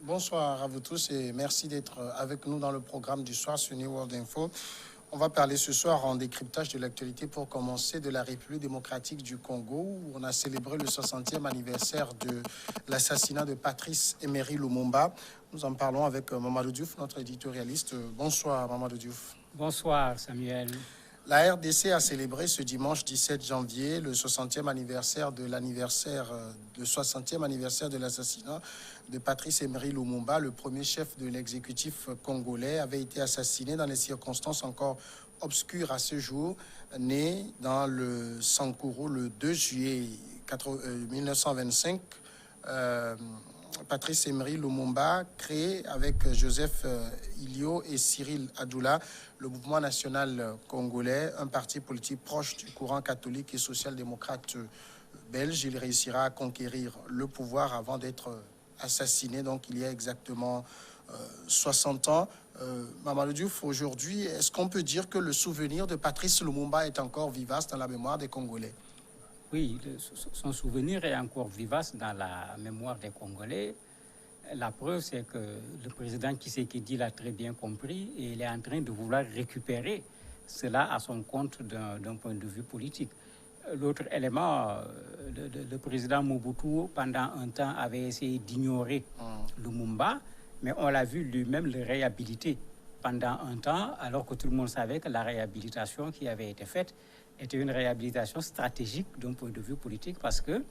Bonsoir à vous tous et merci d'être avec nous dans le programme du soir sur New World Info. On va parler ce soir en décryptage de l'actualité pour commencer de la République démocratique du Congo où on a célébré le 60e anniversaire de l'assassinat de Patrice Emery Lumumba. Nous en parlons avec Mamadou Diouf, notre éditorialiste. Bonsoir Mamadou Diouf. Bonsoir Samuel. La RDC a célébré ce dimanche 17 janvier le 60e anniversaire de l'assassinat de Patrice Emery Lumumba, le premier chef de l'exécutif congolais, avait été assassiné dans des circonstances encore obscures à ce jour, né dans le Sankuru le 2 juillet 1925. Patrice Emery Lumumba, créé avec Joseph Ilio et Cyril Adoula, le mouvement national congolais, un parti politique proche du courant catholique et social-démocrate belge. Il réussira à conquérir le pouvoir avant d'être assassiné, donc il y a exactement 60 ans. Mamadou Diouf, aujourd'hui, est-ce qu'on peut dire que le souvenir de Patrice Lumumba est encore vivace dans la mémoire des Congolais? Oui, son souvenir est encore vivace dans la mémoire des Congolais. La preuve, c'est que le président Tshisekedi l'a très bien compris et il est en train de vouloir récupérer cela à son compte d'un point de vue politique. L'autre élément, le président Mobutu, pendant un temps, avait essayé d'ignorer Lumumba, mais on l'a vu lui-même le réhabiliter pendant un temps, alors que tout le monde savait que la réhabilitation qui avait été faite était une réhabilitation stratégique d'un point de vue politique parce que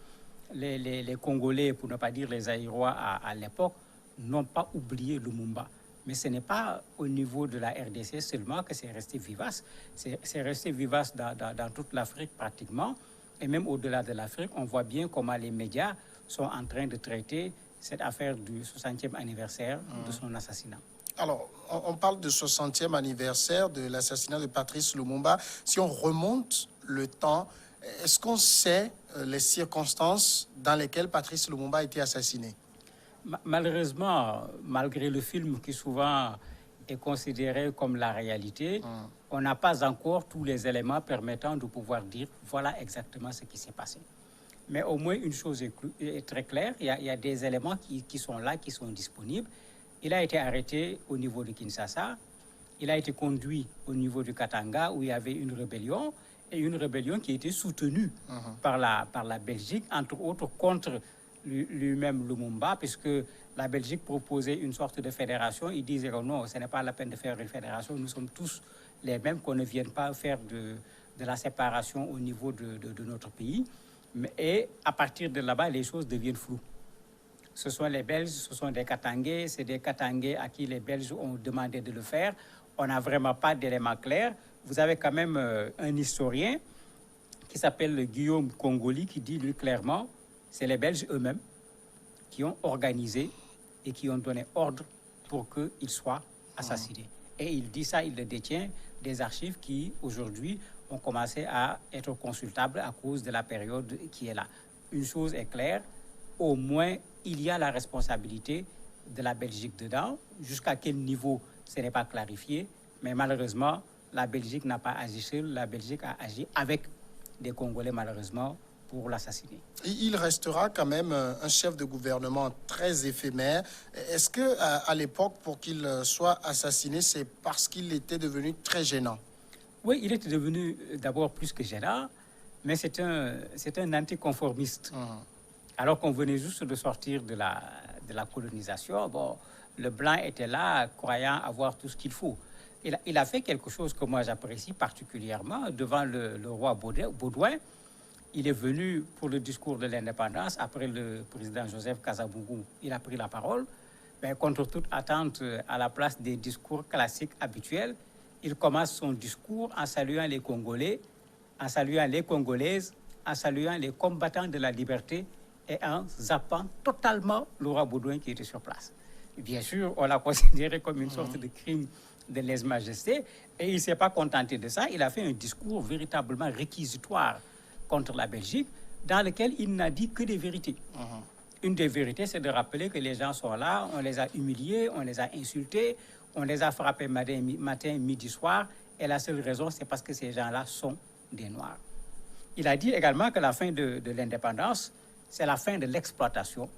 les Congolais, pour ne pas dire les Aïrois à l'époque, n'ont pas oublié Lumumba. Mais ce n'est pas au niveau de la RDC seulement que c'est resté vivace. C'est resté vivace dans toute l'Afrique pratiquement. Et même au-delà de l'Afrique, on voit bien comment les médias sont en train de traiter cette affaire du 60e anniversaire de son assassinat. Alors, on parle de 60e anniversaire de l'assassinat de Patrice Lumumba. Si on remonte le temps, est-ce qu'on sait les circonstances dans lesquelles Patrice Lumumba a été assassiné? Malheureusement, malgré le film qui souvent est considéré comme la réalité, on n'a pas encore tous les éléments permettant de pouvoir dire voilà exactement ce qui s'est passé. Mais au moins une chose est très claire, il y a des éléments qui sont là, qui sont disponibles. Il a été arrêté au niveau de Kinshasa, il a été conduit au niveau du Katanga où il y avait une rébellion, et une rébellion qui a été soutenue par la Belgique, entre autres contre lui-même Lumumba, puisque la Belgique proposait une sorte de fédération. Il disait que non, ce n'est pas la peine de faire une fédération, nous sommes tous les mêmes, qu'on ne vienne pas faire de la séparation au niveau de notre pays. Et à partir de là-bas, les choses deviennent floues. Ce sont les Belges, ce sont des Katangais, c'est des Katangais à qui les Belges ont demandé de le faire. On n'a vraiment pas d'éléments clairs. Vous avez quand même un historien qui s'appelle Guillaume Congoli qui dit lui clairement, c'est les Belges eux-mêmes qui ont organisé et qui ont donné ordre pour qu'il soit assassiné. Et il dit ça, il le détient des archives qui aujourd'hui ont commencé à être consultables à cause de la période qui est là. Une chose est claire, au moins il y a la responsabilité de la Belgique dedans. Jusqu'à quel niveau, ce n'est pas clarifié. Mais malheureusement, la Belgique n'a pas agi seule. La Belgique a agi avec des Congolais, malheureusement, pour l'assassiner. Il restera quand même un chef de gouvernement très éphémère. Est-ce qu'à l'époque, pour qu'il soit assassiné, c'est parce qu'il était devenu très gênant? Oui, il était devenu d'abord plus que gênant, mais c'est un anticonformiste. Alors qu'on venait juste de sortir de la colonisation, bon, le blanc était là, croyant avoir tout ce qu'il faut. Il a fait quelque chose que moi j'apprécie particulièrement devant le roi Baudouin. Il est venu pour le discours de l'indépendance, après le président Joseph Kasavubu, il a pris la parole. Mais contre toute attente, à la place des discours classiques habituels, il commence son discours en saluant les Congolais, en saluant les Congolaises, en saluant les combattants de la liberté, et en zappant totalement le roi Baudouin qui était sur place. Et bien sûr, on l'a considéré comme une sorte de crime de lèse-majesté, et il ne s'est pas contenté de ça. Il a fait un discours véritablement réquisitoire contre la Belgique, dans lequel il n'a dit que des vérités. Une des vérités, c'est de rappeler que les gens sont là, on les a humiliés, on les a insultés, on les a frappés matin, midi, soir, et la seule raison, c'est parce que ces gens-là sont des Noirs. Il a dit également que la fin de l'indépendance, c'est la fin de l'exploitation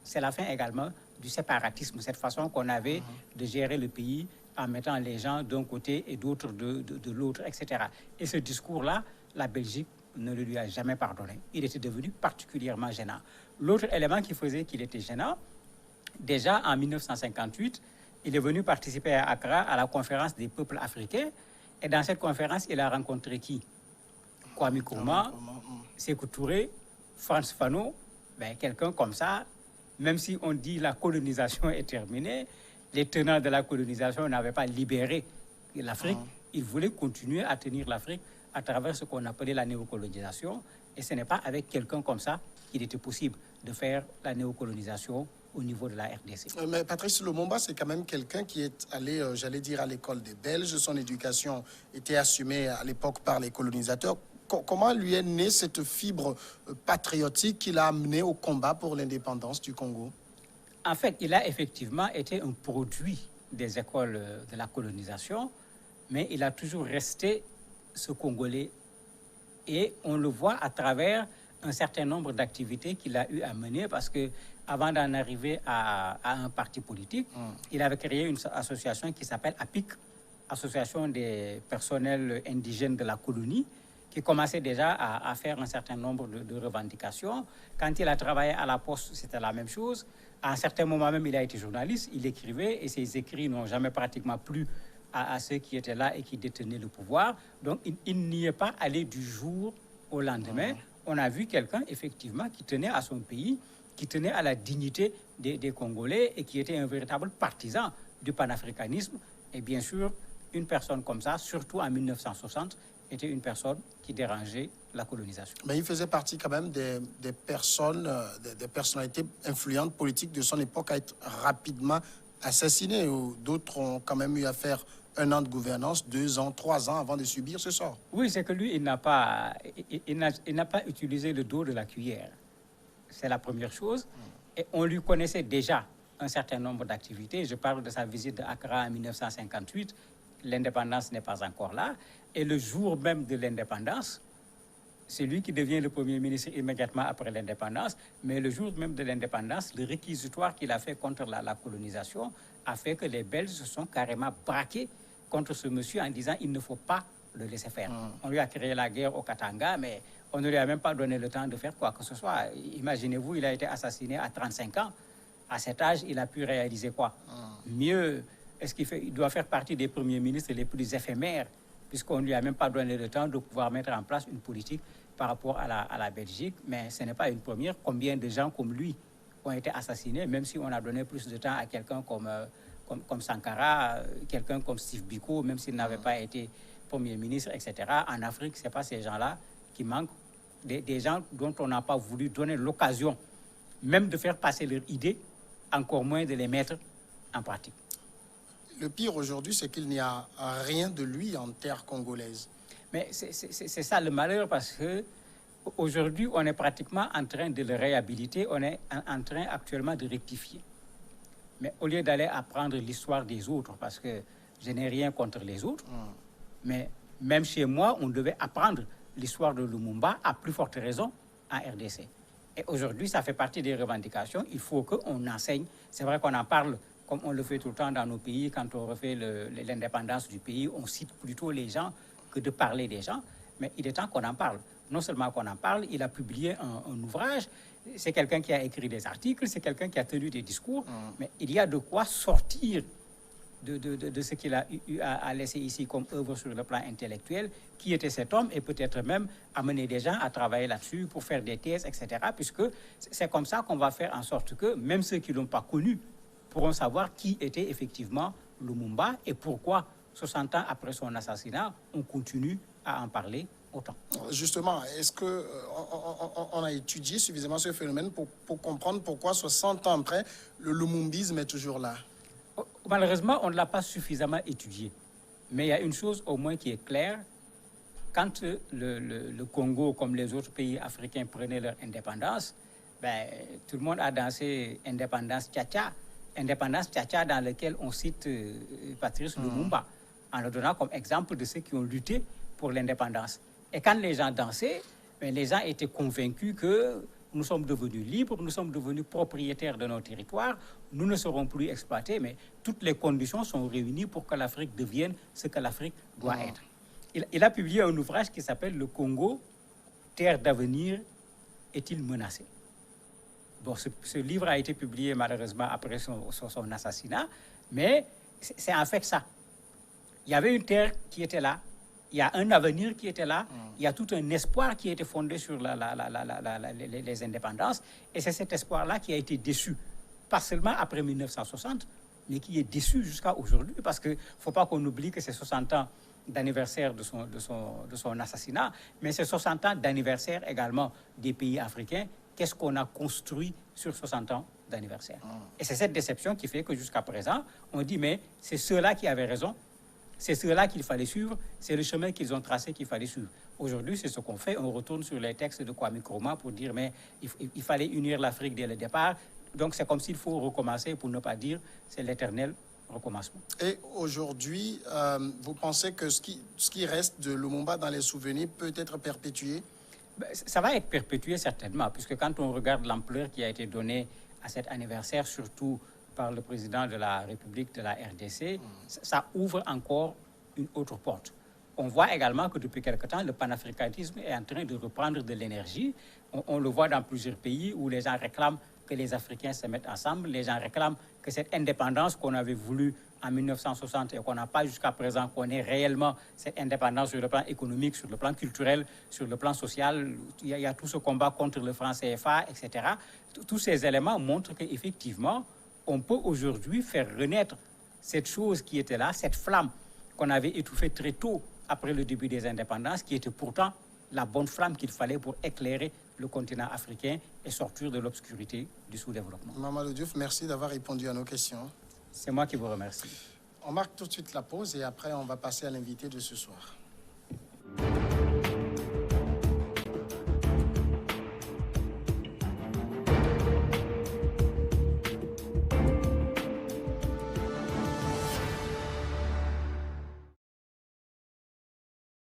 c'est la fin également du séparatisme, cette façon qu'on avait de gérer le pays en mettant les gens d'un côté et d'autres de l'autre, etc. Et ce discours-là, la Belgique ne le lui a jamais pardonné. Il était devenu particulièrement gênant. L'autre élément qui faisait qu'il était gênant, déjà en 1958, il est venu participer à Accra à la conférence des peuples africains. Et dans cette conférence, il a rencontré qui? Kwame Nkrumah, Sékou Touré, Frantz Fanon, quelqu'un comme ça. Même si on dit la colonisation est terminée, les tenants de la colonisation n'avaient pas libéré l'Afrique. Ils voulaient continuer à tenir l'Afrique à travers ce qu'on appelait la néocolonisation. Et ce n'est pas avec quelqu'un comme ça qu'il était possible de faire la néocolonisation au niveau de la RDC. Mais Patrice Lumumba, c'est quand même quelqu'un qui est allé, j'allais dire, à l'école des Belges. Son éducation était assumée à l'époque par les colonisateurs. Comment lui est née cette fibre patriotique qui l'a amené au combat pour l'indépendance du Congo? En fait, il a effectivement été un produit des écoles de la colonisation, mais il a toujours resté ce Congolais. Et on le voit à travers un certain nombre d'activités qu'il a eu à mener, parce que avant d'en arriver à un parti politique, il avait créé une association qui s'appelle APIC, Association des personnels indigènes de la colonie, qui commençait déjà à faire un certain nombre de revendications. Quand il a travaillé à la Poste, c'était la même chose. À un certain moment même, il a été journaliste, il écrivait, et ses écrits n'ont jamais pratiquement plu à ceux qui étaient là et qui détenaient le pouvoir. Donc, il n'y est pas allé du jour au lendemain. On a vu quelqu'un, effectivement, qui tenait à son pays, qui tenait à la dignité des Congolais et qui était un véritable partisan du panafricanisme. Et bien sûr, une personne comme ça, surtout en 1960, était une personne qui dérangeait la colonisation. Mais il faisait partie quand même des personnes, des personnalités influentes politiques de son époque à être rapidement assassinées. D'autres ont quand même eu à faire 1 an de gouvernance, 2 ans, 3 ans avant de subir ce sort. Oui, c'est que lui, il n'a pas utilisé le dos de la cuillère. C'est la première chose. Et on lui connaissait déjà un certain nombre d'activités. Je parle de sa visite à Accra en 1958. L'indépendance n'est pas encore là. Et le jour même de l'indépendance, c'est lui qui devient le Premier ministre immédiatement après l'indépendance. Mais le jour même de l'indépendance, le réquisitoire qu'il a fait contre la colonisation a fait que les Belges se sont carrément braqués contre ce monsieur en disant il ne faut pas le laisser faire. On lui a créé la guerre au Katanga, mais on ne lui a même pas donné le temps de faire quoi que ce soit. Imaginez-vous, il a été assassiné à 35 ans. À cet âge, il a pu réaliser quoi? Mieux, il doit faire partie des premiers ministres les plus éphémères, puisqu'on ne lui a même pas donné le temps de pouvoir mettre en place une politique par rapport à la Belgique. Mais ce n'est pas une première. Combien de gens comme lui ont été assassinés, même si on a donné plus de temps à quelqu'un comme Sankara, quelqu'un comme Steve Biko, même s'il n'avait pas été Premier ministre, etc. En Afrique, ce n'est pas ces gens-là qui manquent, des gens dont on n'a pas voulu donner l'occasion même de faire passer leur idée, encore moins de les mettre en pratique. Le pire aujourd'hui, c'est qu'il n'y a rien de lui en terre congolaise. Mais c'est ça le malheur, parce que aujourd'hui, on est pratiquement en train de le réhabiliter, on est en train actuellement de rectifier. Mais au lieu d'aller apprendre l'histoire des autres, parce que je n'ai rien contre les autres, mais même chez moi, on devait apprendre l'histoire de Lumumba, à plus forte raison en RDC. Et aujourd'hui, ça fait partie des revendications. Il faut qu'on enseigne. C'est vrai qu'on en parle comme on le fait tout le temps dans nos pays. Quand on refait l'indépendance du pays, on cite plutôt les gens que de parler des gens. Mais il est temps qu'on en parle. Non seulement qu'on en parle, il a publié un ouvrage. C'est quelqu'un qui a écrit des articles, c'est quelqu'un qui a tenu des discours. Mais il y a de quoi sortir de ce qu'il a eu à laisser ici comme œuvre sur le plan intellectuel, qui était cet homme, et peut-être même amener des gens à travailler là-dessus pour faire des thèses, etc. Puisque c'est comme ça qu'on va faire en sorte que même ceux qui ne l'ont pas connu pourront savoir qui était effectivement Lumumba et pourquoi, 60 ans après son assassinat, on continue à en parler autant. Justement, est-ce qu'on a étudié suffisamment ce phénomène pour comprendre pourquoi 60 ans après, le lumumbisme est toujours là? Malheureusement, on ne l'a pas suffisamment étudié. Mais il y a une chose au moins qui est claire. Quand le Congo, comme les autres pays africains, prenaient leur indépendance, tout le monde a dansé indépendance tcha-tcha. Indépendance tcha-tcha dans laquelle on cite Patrice Lumumba, en le donnant comme exemple de ceux qui ont lutté pour l'indépendance. Et quand les gens dansaient, les gens étaient convaincus que nous sommes devenus libres, nous sommes devenus propriétaires de nos territoires, nous ne serons plus exploités, mais toutes les conditions sont réunies pour que l'Afrique devienne ce que l'Afrique doit être. Il a publié un ouvrage qui s'appelle « Le Congo, terre d'avenir, est-il menacé ?» Bon, ce livre a été publié malheureusement après son assassinat, mais c'est en fait ça. Il y avait une terre qui était là, il y a un avenir qui était là, il y a tout un espoir qui était fondé sur les indépendances, et c'est cet espoir-là qui a été déçu, pas seulement après 1960, mais qui est déçu jusqu'à aujourd'hui, parce qu'il ne faut pas qu'on oublie que c'est 60 ans d'anniversaire de son assassinat, mais c'est 60 ans d'anniversaire également des pays africains. Qu'est-ce qu'on a construit sur 60 ans d'anniversaire? Et c'est cette déception qui fait que jusqu'à présent, on dit, mais c'est ceux-là qui avaient raison, c'est ceux-là qu'il fallait suivre, c'est le chemin qu'ils ont tracé qu'il fallait suivre. Aujourd'hui, c'est ce qu'on fait, on retourne sur les textes de Kwame Nkrumah pour dire, mais il fallait unir l'Afrique dès le départ, donc c'est comme s'il faut recommencer pour ne pas dire, c'est l'éternel recommencement. Et aujourd'hui, vous pensez que ce qui reste de Lumumba dans les souvenirs peut être perpétué? Ça va être perpétué certainement, puisque quand on regarde l'ampleur qui a été donnée à cet anniversaire, surtout par le président de la République de la RDC, ça ouvre encore une autre porte. On voit également que depuis quelque temps, le panafricanisme est en train de reprendre de l'énergie. On le voit dans plusieurs pays où les gens réclament que les Africains se mettent ensemble. Les gens réclament que cette indépendance qu'on avait voulu en 1960 et qu'on n'a pas jusqu'à présent, qu'on ait réellement cette indépendance sur le plan économique, sur le plan culturel, sur le plan social. Il y a tout ce combat contre le franc CFA, etc. Tous ces éléments montrent qu'effectivement, on peut aujourd'hui faire renaître cette chose qui était là, cette flamme qu'on avait étouffée très tôt après le début des indépendances, qui était pourtant la bonne flamme qu'il fallait pour éclairer le continent africain et sortir de l'obscurité du sous-développement. Mamadou Diouf, merci d'avoir répondu à nos questions. C'est moi qui vous remercie. On marque tout de suite la pause et après on va passer à l'invité de ce soir.